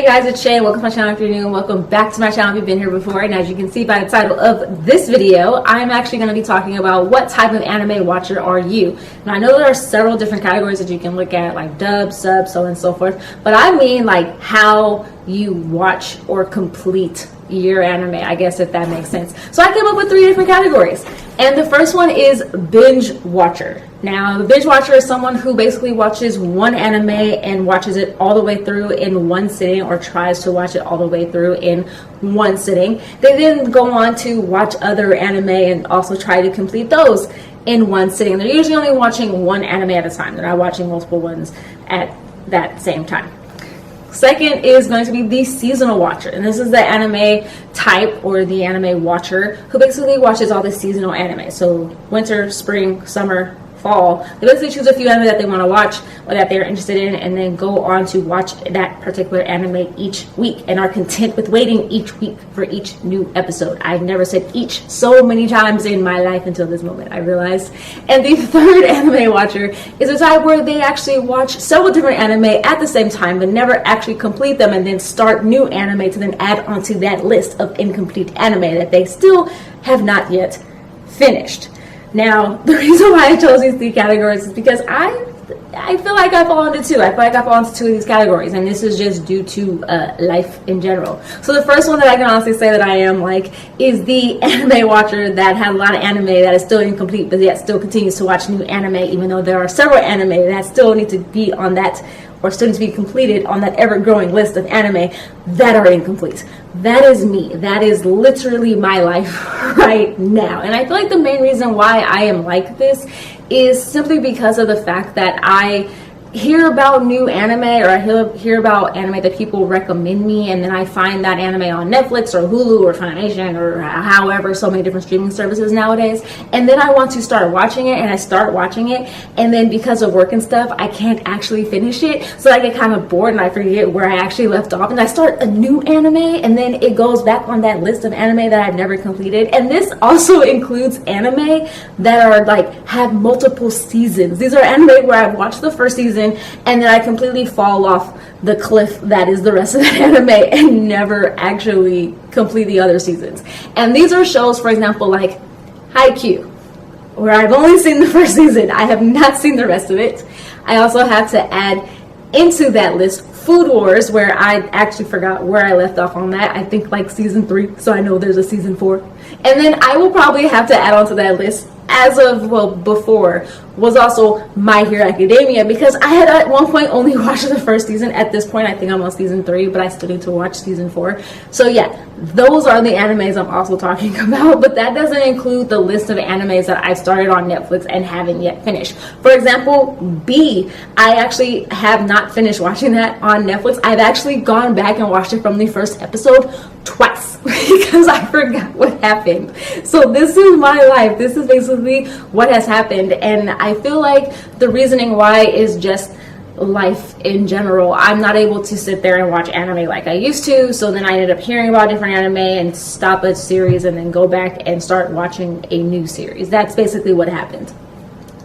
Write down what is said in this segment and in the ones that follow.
Hey guys, it's Shay. Welcome to my channel if you're new, and welcome back to my channel if you've been here before. And as you can see by the title of this video, I'm actually going to be talking about what type of anime watcher are you. Now I know there are several different categories that you can look at, like dub, sub, so on and so forth, but I mean like how you watch or complete your anime, I guess, if that makes sense. So I came up with 3 different categories, and the first one is binge watcher. Now the binge watcher is someone who basically watches one anime and watches it all the way through in one sitting, or tries to watch it all the way through in one sitting. They then go on to watch other anime and also try to complete those in one sitting. They're usually only watching one anime at a time. They're not watching multiple ones at that same time. Second is going to be the seasonal watcher, and this is the anime type or the anime watcher who basically watches all the seasonal anime. So winter, spring, summer, fall. They basically choose a few anime that they want to watch or that they're interested in, and then go on to watch that particular anime each week and are content with waiting each week for each new episode. I've never said each so many times in my life until this moment, I realized. And the third anime watcher is a type where they actually watch several different anime at the same time but never actually complete them, and then start new anime to then add onto that list of incomplete anime that they still have not yet finished. Now, the reason why I chose these 3 categories is because I feel like I fall into 2. I feel like I fall into 2 of these categories, and this is just due to life in general. So the first one that I can honestly say that I am like is the anime watcher that has a lot of anime that is still incomplete, but yet still continues to watch new anime, even though there are several anime that still need to be on that, or still need to be completed on that ever-growing list of anime that are incomplete. That is me. That is literally my life right now. And I feel like the main reason why I am like this is simply because of the fact that I hear about new anime, or I hear about anime that people recommend me, and then I find that anime on Netflix or Hulu or Funimation or however, so many different streaming services nowadays, and then I want to start watching it, and I start watching it, and then because of work and stuff I can't actually finish it, so I get kind of bored and I forget where I actually left off, and I start a new anime, and then it goes back on that list of anime that I've never completed. And this also includes anime that are like have multiple seasons. These are anime where I've watched the first season and then I completely fall off the cliff that is the rest of the anime and never actually complete the other seasons. And these are shows, for example, like Haikyuu, where I've only seen the first season. I have not seen the rest of it. I also have to add into that list Food Wars, where I actually forgot where I left off on that. I think like season 3, so I know there's a season 4. And then I will probably have to add onto that list, as of, well, before, was also My Hero Academia, because I had at one point only watched the first season. At this point I think I'm on season 3, but I still need to watch season 4. So yeah, those are the animes I'm also talking about, but that doesn't include the list of animes that I started on Netflix and haven't yet finished. For example, B, I actually have not finished watching that on Netflix. I've actually gone back and watched it from the first episode twice because I forgot what happened. So this is my life. This is basically what has happened, and I feel like the reasoning why is just life in general. I'm not able to sit there and watch anime like I used to, so then I ended up hearing about different anime and stop a series and then go back and start watching a new series. That's basically what happened.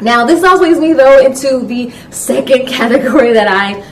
Now this also leads me though into the second category that I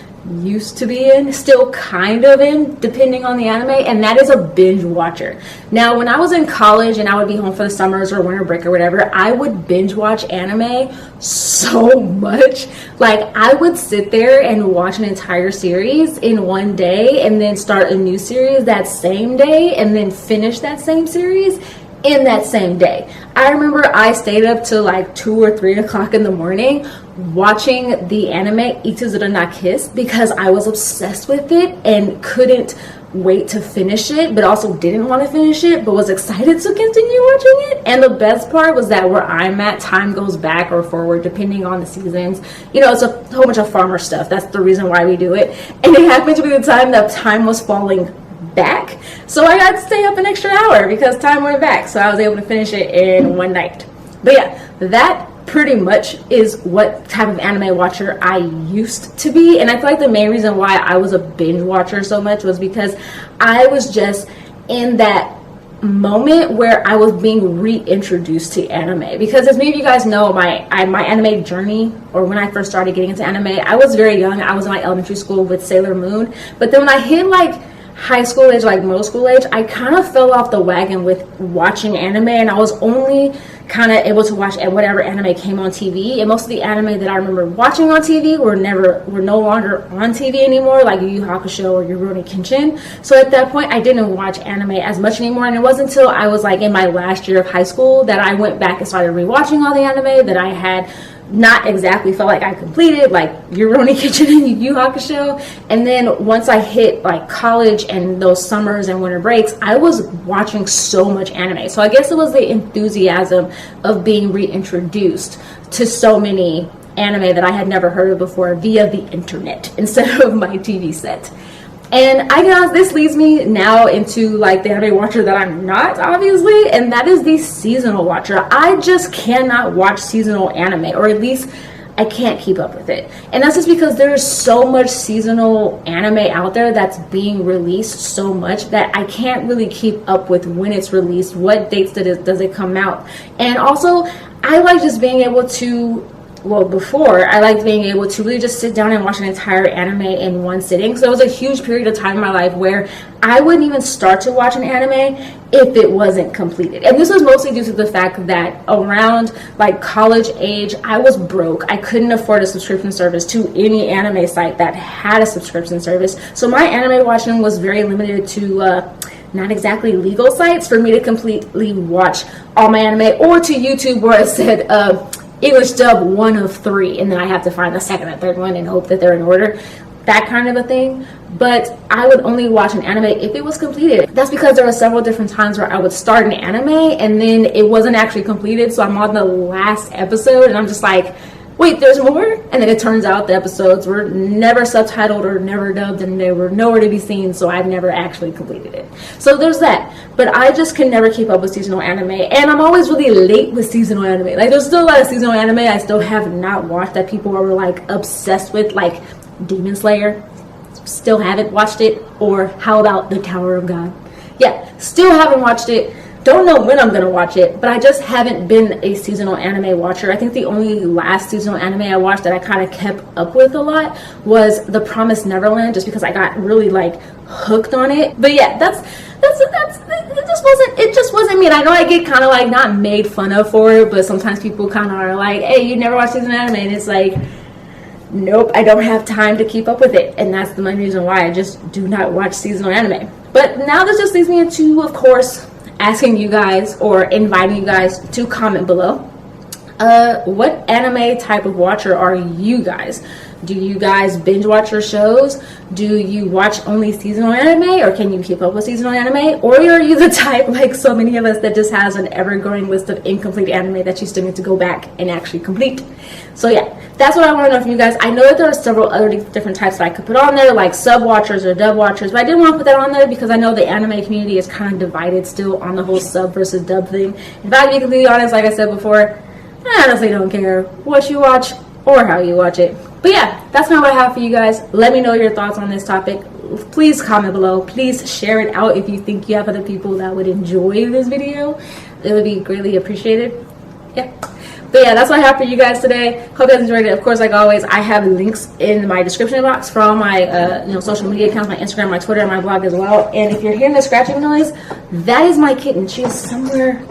used to be in, still kind of in, depending on the anime, and that is a binge watcher. Now when I was in college and I would be home for the summers or winter break or whatever, I would binge watch anime so much. Like I would sit there and watch an entire series in one day, and then start a new series that same day, and then finish that same series in that same day. I remember I stayed up till like 2 or 3 o'clock in the morning watching the anime Ituzura na Kiss because I was obsessed with it and couldn't wait to finish it, but also didn't want to finish it, but was excited to continue watching it. And the best part was that where I'm at, time goes back or forward depending on the seasons. You know, it's a whole bunch of farmer stuff. That's the reason why we do it. And it happened to be the time that time was falling back, so I got to stay up an extra hour because time went back, so I was able to finish it in one night. But yeah, that pretty much is what type of anime watcher I used to be. And I feel like the main reason why I was a binge watcher so much was because I was just in that moment where I was being reintroduced to anime, because as many of you guys know, my anime journey, or when I first started getting into anime, I was very young. I was in like elementary school with Sailor Moon, but then when I hit like high school age, like middle school age, I kind of fell off the wagon with watching anime, and I was only kind of able to watch whatever anime came on TV. And most of the anime that I remember watching on TV were no longer on TV anymore, like Yu Yu Hakusho or Rurouni Kenshin. So at that point, I didn't watch anime as much anymore, and it wasn't until I was like in my last year of high school that I went back and started rewatching all the anime that I had not exactly felt like I completed, like Rurouni Kenshin and Yu Yu Hakusho. And then once I hit like college and those summers and winter breaks, I was watching so much anime. So I guess it was the enthusiasm of being reintroduced to so many anime that I had never heard of before via the internet instead of my TV set. And I guess this leads me now into like the anime watcher that I'm not, obviously, and that is the seasonal watcher. I just cannot watch seasonal anime, or at least I can't keep up with it. And that's just because there's so much seasonal anime out there that's being released so much that I can't really keep up with when it's released, what dates does it come out. And also, I like just being able to, before, I liked being able to really just sit down and watch an entire anime in one sitting. So it was a huge period of time in my life where I wouldn't even start to watch an anime if it wasn't completed. And this was mostly due to the fact that around like college age, I was broke. I couldn't afford a subscription service to any anime site that had a subscription service. So my anime watching was very limited to not exactly legal sites for me to completely watch all my anime, or to YouTube where it said English dub 1 of 3, and then I have to find the second and third one and hope that they're in order, that kind of a thing. But I would only watch an anime if it was completed. That's because there were several different times where I would start an anime and then it wasn't actually completed, so I'm on the last episode and I'm just like, wait, there's more? And then it turns out the episodes were never subtitled or never dubbed, and they were nowhere to be seen, so I've never actually completed it. So there's that. But I just can never keep up with seasonal anime, and I'm always really late with seasonal anime. Like, there's still a lot of seasonal anime I still have not watched that people are like obsessed with, like Demon Slayer. Still haven't watched it. Or how about The Tower of God? Yeah, still haven't watched it. Don't know when I'm gonna watch it, but I just haven't been a seasonal anime watcher. I think the only last seasonal anime I watched that I kind of kept up with a lot was The Promised Neverland, just because I got really like hooked on it. But yeah, it just wasn't me. And I know I get kind of like not made fun of for it, but sometimes people kind of are like, hey, you never watched seasonal anime, and it's like, nope, I don't have time to keep up with it. And that's the main reason why I just do not watch seasonal anime. But now this just leads me into, of course, asking you guys or inviting you guys to comment below. What anime type of watcher are you guys? Do you guys binge watch your shows? Do you watch only seasonal anime, or can you keep up with seasonal anime? Or are you the type, like so many of us, that just has an ever-growing list of incomplete anime that you still need to go back and actually complete? So yeah, that's what I want to know from you guys. I know that there are several other different types that I could put on there, like sub watchers or dub watchers, but I didn't want to put that on there because I know the anime community is kind of divided still on the whole sub versus dub thing. If I be completely honest, like I said before, I honestly don't care what you watch or how you watch it. But yeah, that's not what I have for you guys. Let me know your thoughts on this topic. Please comment below. Please share it out if you think you have other people that would enjoy this video. It would be greatly appreciated. Yeah. But yeah, that's what I have for you guys today. Hope you guys enjoyed it. Of course, like always, I have links in my description box for all my social media accounts, my Instagram, my Twitter, and my blog as well. And if you're hearing the scratching noise, that is my kitten. She is somewhere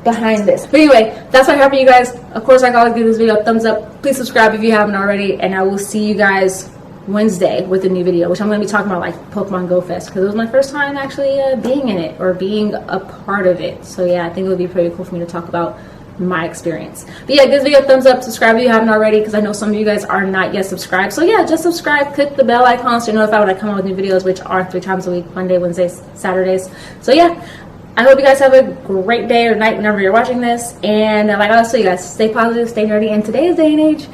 behind this. But anyway, that's what I have for you guys. Of course, like always, give this video a thumbs up. Please subscribe if you haven't already, and I will see you guys Wednesday with a new video, which I'm going to be talking about like Pokemon Go Fest, because it was my first time actually being in it or being a part of it. So yeah, I think it would be pretty cool for me to talk about my experience. But yeah, give this video a thumbs up, subscribe if you haven't already, because I know some of you guys are not yet subscribed. So yeah, just subscribe, click the bell icon so you're notified when I come out with new videos, which are 3 times a week: Monday, Wednesdays, Saturdays. So yeah, I hope you guys have a great day or night whenever you're watching this. And like I always tell you guys, stay positive, stay nerdy, and today's day and age,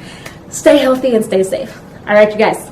stay healthy and stay safe. All right, you guys.